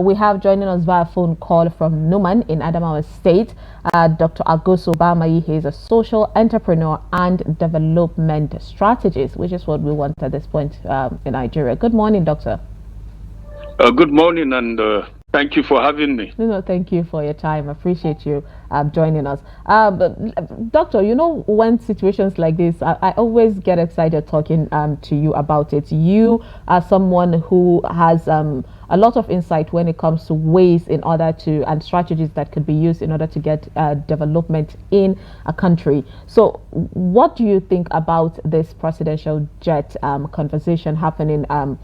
We have joining us via phone call from Numan in Adamawa State, Dr. Agoso Bamaiyi. He is a social entrepreneur and development strategist, which is what we want at this point in Nigeria. Good morning, Doctor. Good morning, and thank you for having me. No, thank you for your time. I appreciate you joining us. But, Doctor, you know, when situations like this, I always get excited talking to you about it. You are someone who has a lot of insight when it comes to ways in order to, and strategies that could be used in order to get development in a country. So what do you think about this presidential jet conversation happening on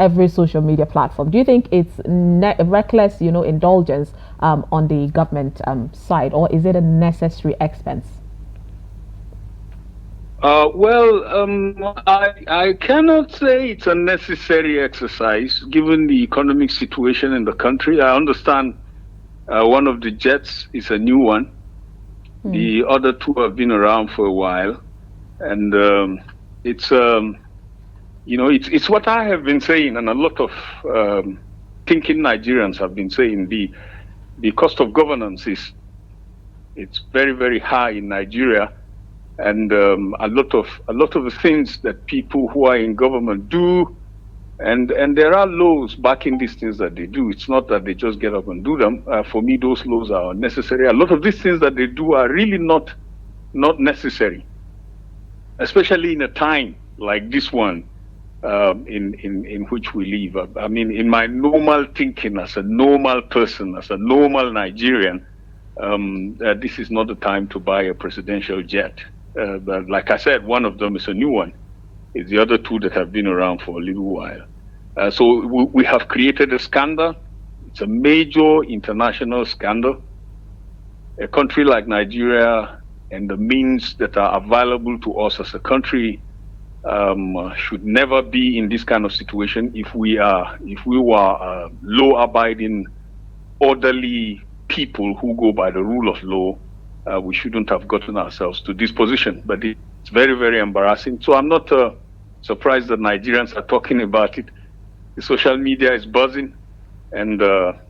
every social media platform? Do you think it's reckless, indulgence on the government side, or is it a necessary expense? I cannot say it's a necessary exercise given the economic situation in the country. I understand one of the jets is a new one. The other two have been around for a while, and it's what I have been saying, and a lot of thinking Nigerians have been saying. The cost of governance it's very, very high in Nigeria. And a lot of the things that people who are in government do, and there are laws backing these things that they do. It's not that they just get up and do them. For me, those laws are unnecessary. A lot of these things that they do are really not necessary, especially in a time like this one in which we live. I mean, in my normal thinking, as a normal person, as a normal Nigerian, this is not the time to buy a presidential jet. But like I said, one of them is a new one. It's the other two that have been around for a little while. So we have created a scandal. It's a major international scandal. A country like Nigeria and the means that are available to us as a country should never be in this kind of situation. If we were law-abiding, orderly people who go by the rule of law, we shouldn't have gotten ourselves to this position. But it's very, very embarrassing. So I'm not surprised that Nigerians are talking about it. The social media is buzzing, and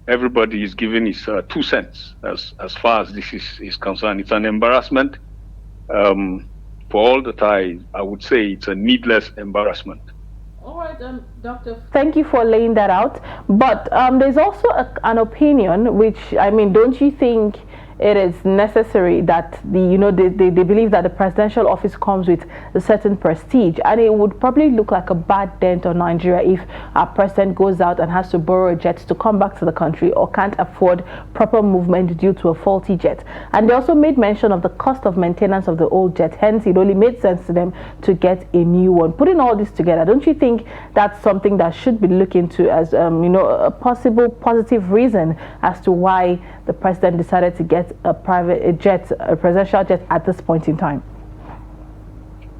everybody is giving his 2 cents as far as this is concerned. It's an embarrassment. For all that I would say it's a needless embarrassment. All right, Doctor. Thank you for laying that out. But there's also an opinion, which, I mean, don't you think it is necessary that they believe that the presidential office comes with a certain prestige, and it would probably look like a bad dent on Nigeria if our president goes out and has to borrow a jet to come back to the country, or can't afford proper movement due to a faulty jet. And they also made mention of the cost of maintenance of the old jet, hence it only made sense to them to get a new one. Putting all this together, don't you think that's something that should be looked into as a possible positive reason as to why the president decided to get a presidential jet at this point in time?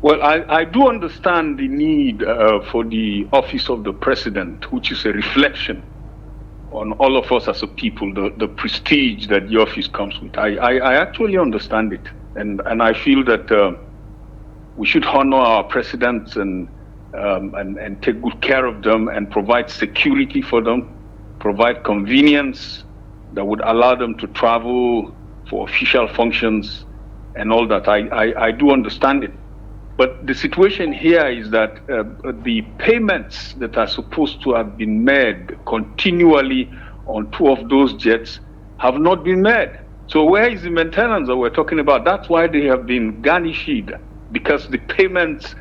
Well, I do understand the need for the office of the president, which is a reflection on all of us as a people, the prestige that the office comes with. I actually understand it, and I feel that we should honor our presidents and take good care of them and provide security for them, provide convenience that would allow them to travel for official functions and all that. I do understand it. But the situation here is that the payments that are supposed to have been made continually on 2 of those jets have not been made. So where is the maintenance that we're talking about? That's why they have been garnished, because the payments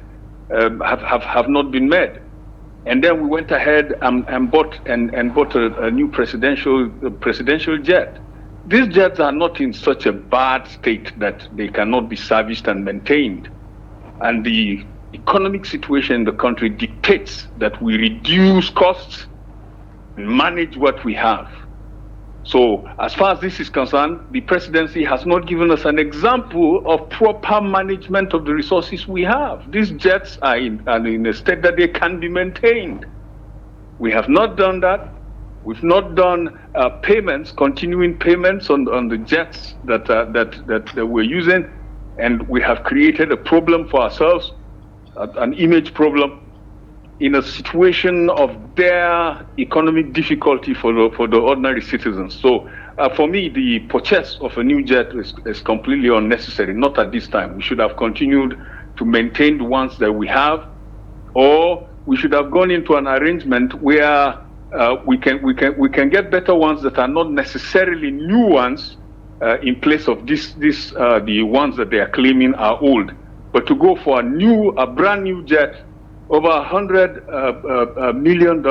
have not been made. And then we went ahead and bought a new presidential jet. These jets are not in such a bad state that they cannot be serviced and maintained. And the economic situation in the country dictates that we reduce costs and manage what we have. So as far as this is concerned, the presidency has not given us an example of proper management of the resources we have. These jets are in a state that they can be maintained. We have not done that. We've not done continuing payments on the jets that we're using, and we have created a problem for ourselves, an image problem. in a situation of dire economic difficulty for the ordinary citizens. So for me, the purchase of a new jet is completely unnecessary, not at this time. We should have continued to maintain the ones that we have, or we should have gone into an arrangement where we can get better ones that are not necessarily new ones in place of the ones that they are claiming are old. But to go for a brand new jet over $100 million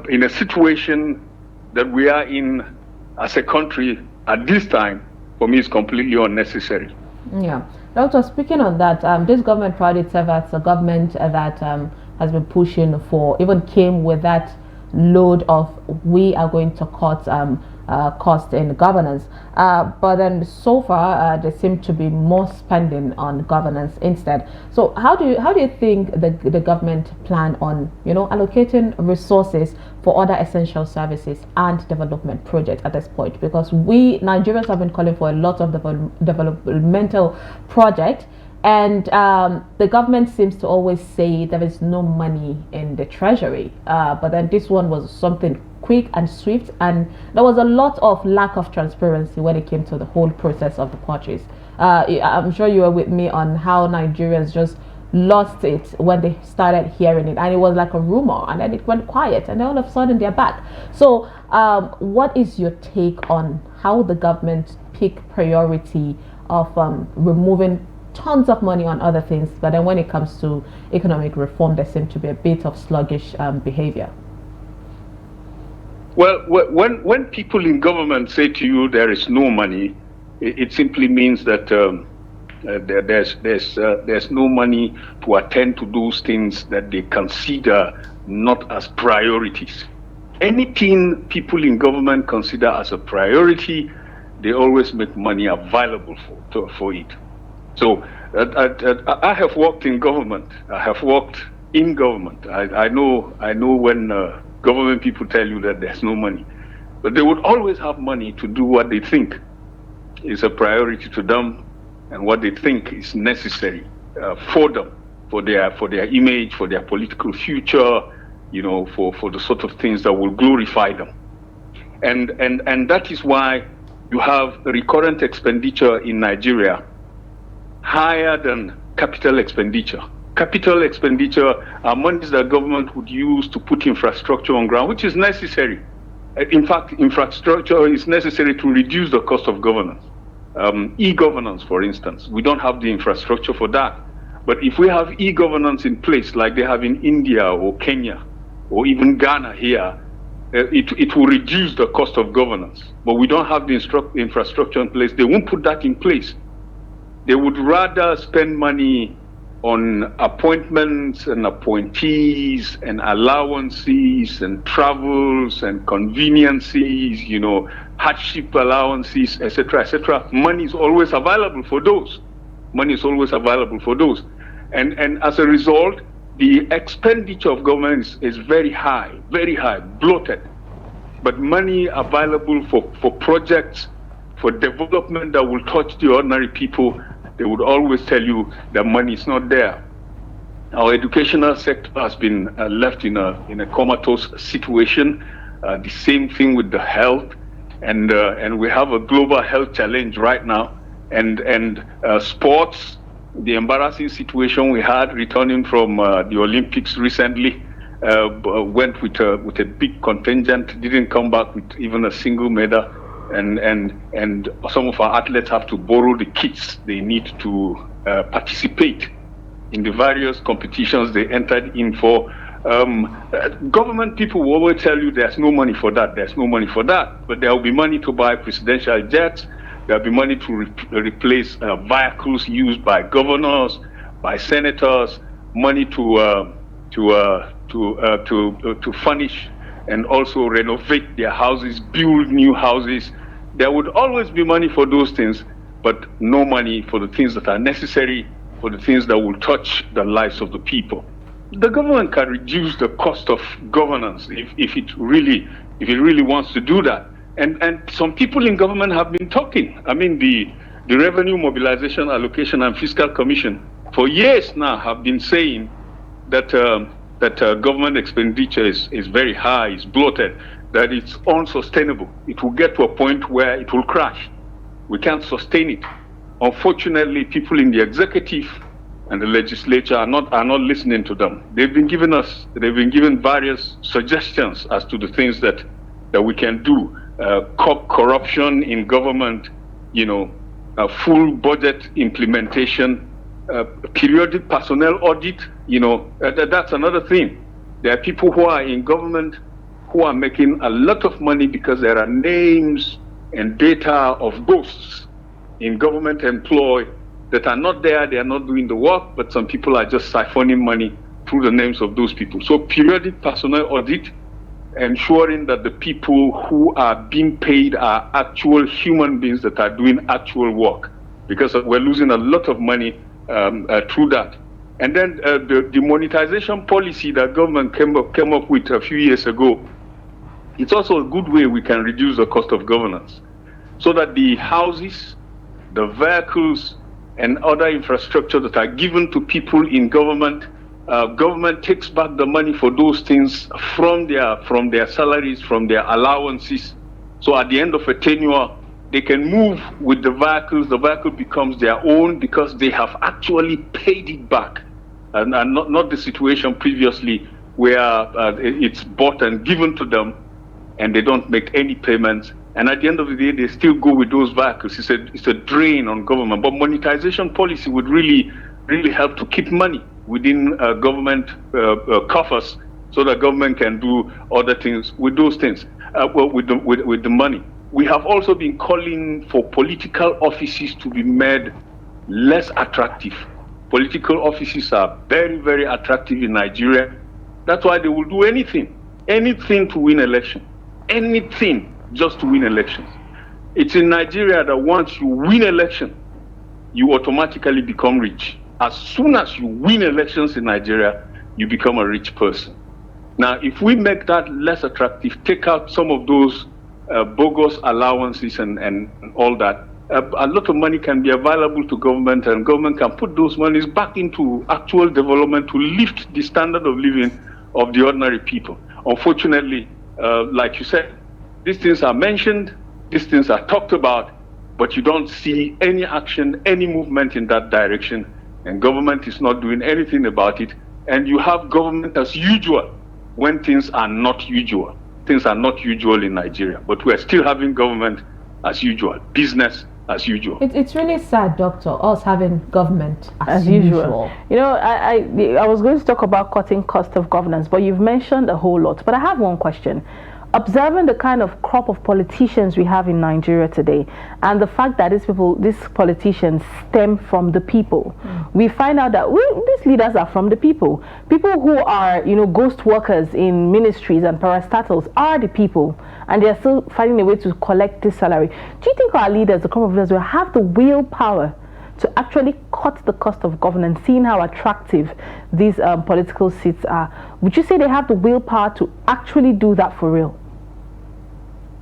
in a situation that we are in as a country at this time, for me, is completely unnecessary. Yeah. Doctor, speaking on that, this government prided itself as a government that has been pushing for, even came with that load of we are going to cut cost in governance, but then so far there seem to be more spending on governance instead. So how do you think the government plan on allocating resources for other essential services and development projects at this point? Because we Nigerians have been calling for a lot of developmental projects, and the government seems to always say there is no money in the treasury, but then this one was something quick and swift, and there was a lot of lack of transparency when it came to the whole process of the purchase. I'm sure you were with me on how Nigerians just lost it when they started hearing it, and it was like a rumor, and then it went quiet, and then all of a sudden they're back. So what is your take on how the government pick priority of removing tons of money on other things, but then when it comes to economic reform there seems to be a bit of sluggish behavior? Well, when people in government say to you there is no money, it simply means that there's no money to attend to those things that they consider not as priorities. Anything people in government consider as a priority, they always make money available for it. So I have worked in government. I have worked in government. I know when government people tell you that there's no money, but they would always have money to do what they think is a priority to them and what they think is necessary for them, for their image, for their political future, for the sort of things that will glorify them. And that is why you have recurrent expenditure in Nigeria higher than capital expenditure. Capital expenditure are monies that government would use to put infrastructure on ground, which is necessary. In fact, infrastructure is necessary to reduce the cost of governance. E-governance, for instance, we don't have the infrastructure for that. But if we have e-governance in place, like they have in India or Kenya or even Ghana here, it will reduce the cost of governance. But we don't have the infrastructure in place. They won't put that in place. They would rather spend money on appointments and appointees and allowances and travels and conveniences, hardship allowances, etc., etc. Money is always available for those. Money is always available for those. And as a result, the expenditure of government is very high, bloated. But money available for projects, for development that will touch the ordinary people, they would always tell you that money is not there. Our educational sector has been left in a comatose situation. The same thing with the health, and we have a global health challenge right now. And sports, the embarrassing situation we had returning from the Olympics recently, went with a big contingent, didn't come back with even a single medal. And some of our athletes have to borrow the kits they need to participate in the various competitions they entered in for. Government people will always tell you there's no money for that, but there will be money to buy presidential jets, there will be money to replace vehicles used by governors, by senators, money to furnish and also renovate their houses, build new houses. There would always be money for those things, but no money for the things that are necessary, for the things that will touch the lives of the people. The government can reduce the cost of governance if it really wants to do that. And some people in government have been talking. I mean, the Revenue Mobilization, Allocation and Fiscal Commission for years now have been saying that that government expenditure is very high, is bloated, that it's unsustainable. It will get to a point where it will crash. We can't sustain it. Unfortunately, people in the executive and the legislature are not listening to them. They've been given various suggestions as to the things that we can do. Corruption in government, full budget implementation, periodic personnel audit, that's another thing. There are people who are in government who are making a lot of money because there are names and data of ghosts in government employ that are not there, they are not doing the work, but some people are just siphoning money through the names of those people. So periodic personnel audit, ensuring that the people who are being paid are actual human beings that are doing actual work, because we're losing a lot of money through that. And then the monetization policy that government came up with a few years ago, it's also a good way we can reduce the cost of governance, so that the houses, the vehicles, and other infrastructure that are given to people in government, government takes back the money for those things from their salaries, from their allowances. So at the end of a tenure, they can move with the vehicles. The vehicle becomes their own because they have actually paid it back, and not the situation previously where it's bought and given to them, and they don't make any payments. And at the end of the day, they still go with those vehicles. It's a drain on government. But monetization policy would really help to keep money within government coffers, so that government can do other things with those things, with the money. We have also been calling for political offices to be made less attractive. Political offices are very, very attractive in Nigeria. That's why they will do anything to win election, anything just to win elections. It's in Nigeria that once you win election, you automatically become rich. As soon as you win elections in Nigeria, you become a rich person. Now, if we make that less attractive, take out some of those bogus allowances and all that, a lot of money can be available to government, and government can put those monies back into actual development to lift the standard of living of the ordinary people. Unfortunately, like you said, these things are mentioned, these things are talked about, but you don't see any action, any movement in that direction, and government is not doing anything about it. And you have government as usual when things are not usual. Things are not usual in Nigeria, but we're still having government as usual, business as usual. It's really sad, Doctor, us having government as usual. I was going to talk about cutting cost of governance, but you've mentioned a whole lot. But I have one question. Observing the kind of crop of politicians we have in Nigeria today, and the fact that these politicians stem from the people, we find out that these leaders are from the people. People who are, ghost workers in ministries and parastatals are the people, and they are still finding a way to collect this salary. Do you think our leaders, the crop of leaders, will have the willpower to actually cut the cost of governance, seeing how attractive these political seats are? Would you say they have the willpower to actually do that for real?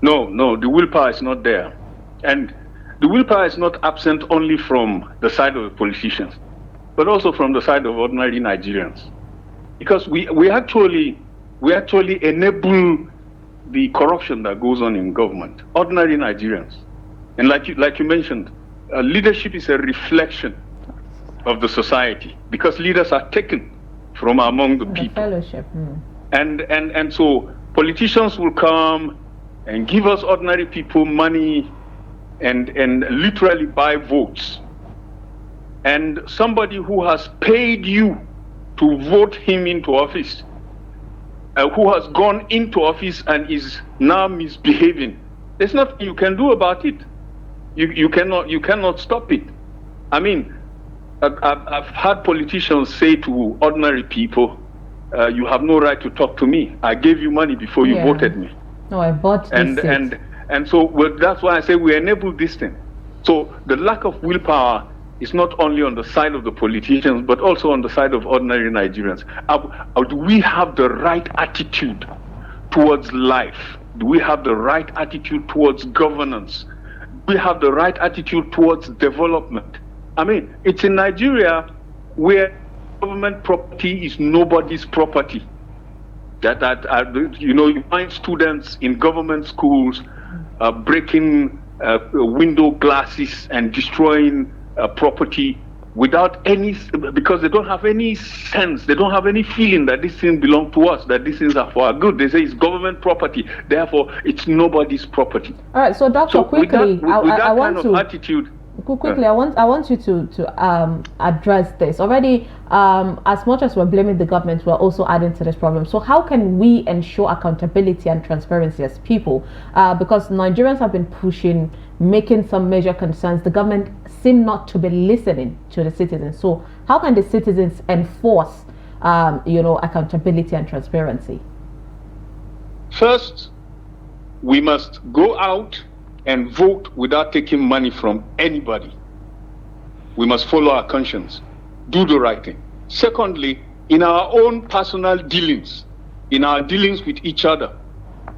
No, the willpower is not there. And the willpower is not absent only from the side of the politicians, but also from the side of ordinary Nigerians. Because we actually enable the corruption that goes on in government, ordinary Nigerians. And like you mentioned, leadership is a reflection of the society, because leaders are taken from among the people. Fellowship. And so politicians will come and give us ordinary people money and literally buy votes. And somebody who has paid you to vote him into office, who has gone into office and is now misbehaving, there's nothing you can do about it. You cannot stop it. I mean, I've had politicians say to ordinary people, you have no right to talk to me. I gave you money before you voted me. No, I bought this and so that's why I say we enable this thing. So the lack of willpower is not only on the side of the politicians, but also on the side of ordinary Nigerians. Do we have the right attitude towards life? Do we have the right attitude towards governance? Do we have the right attitude towards development? I mean, it's in Nigeria where government property is nobody's property. You find students in government schools breaking window glasses and destroying property without any, because they don't have any sense, they don't have any feeling that these things belong to us, that these things are for our good. They say it's government property, therefore it's nobody's property. All right, so Doctor, quickly, with that kind of attitude. Quickly, I want you to address this. Already, as much as we're blaming the government, we're also adding to this problem. So how can we ensure accountability and transparency as people? Because Nigerians have been pushing, making some major concerns. The government seem not to be listening to the citizens. So how can the citizens enforce, accountability and transparency? First, we must go out and vote without taking money from anybody. We must follow our conscience, do the right thing. Secondly, in our own personal dealings, in our dealings with each other,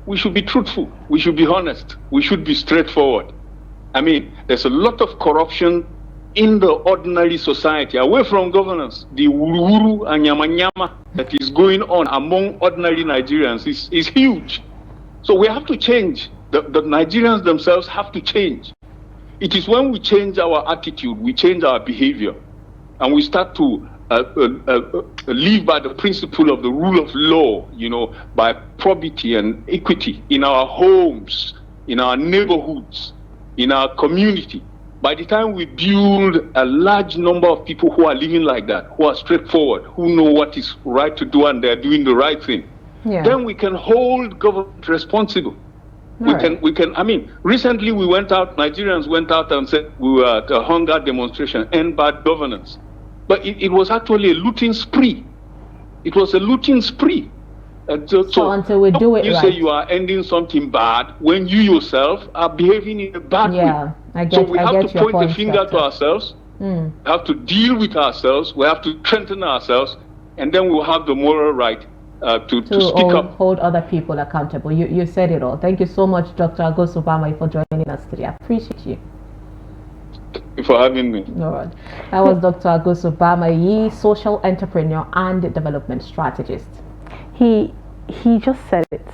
we should be truthful, we should be honest, we should be straightforward. I mean, there's a lot of corruption in the ordinary society, away from governance. The wuru and nyama that is going on among ordinary Nigerians is huge. So we have to change. The Nigerians themselves have to change. It is when we change our attitude, we change our behavior, and we start to live by the principle of the rule of law, by probity and equity in our homes, in our neighborhoods, in our community. By the time we build a large number of people who are living like that, who are straightforward, who know what is right to do and they're doing the right thing, then we can hold government responsible. We can. I mean, recently Nigerians went out and said we were at a hunger demonstration, end bad governance. But it was actually a looting spree. It was a looting spree. So until we do it you right. say you are ending something bad when you yourself are behaving in a bad way. So we have to point the finger to ourselves. We have to deal with ourselves. We have to strengthen ourselves, and then we'll have the moral right to speak up. Hold other people accountable. You said it all. Thank you so much, Dr. Agoso Bamaiyi, for joining us today. I appreciate you. Thank you for having me. All right. That was Dr. Agoso Bamaiyi, social entrepreneur and development strategist. He just said it.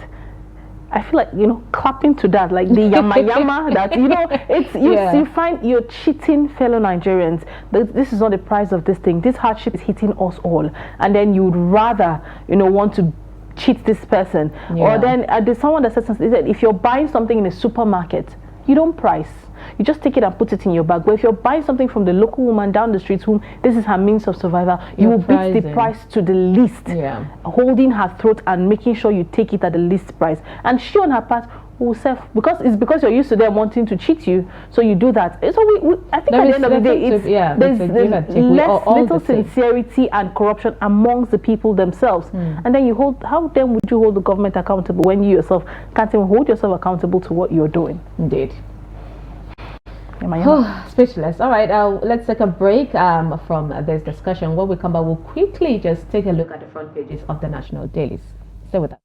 I feel like, clapping to that, like the yama that, you find you're cheating fellow Nigerians. This is not the price of this thing. This hardship is hitting us all. And then you'd rather, want to cheat this person. Or then there's someone that said, if you're buying something in a supermarket, you don't price. You just take it and put it in your bag. But if you're buying something from the local woman down the street whom this is her means of survival, you will beat the price to the least, holding her throat and making sure you take it at the least price. And she on her part will serve, because you're used to them wanting to cheat you, so you do that. So I think at the end of the day, there's little sincerity and corruption amongst the people themselves. And then how then would you hold the government accountable when you yourself can't even hold yourself accountable to what you're doing? Indeed. Speechless. All right, let's take a break from this discussion. When we come back, we'll quickly just take a look at the front pages of the national dailies. Stay with us.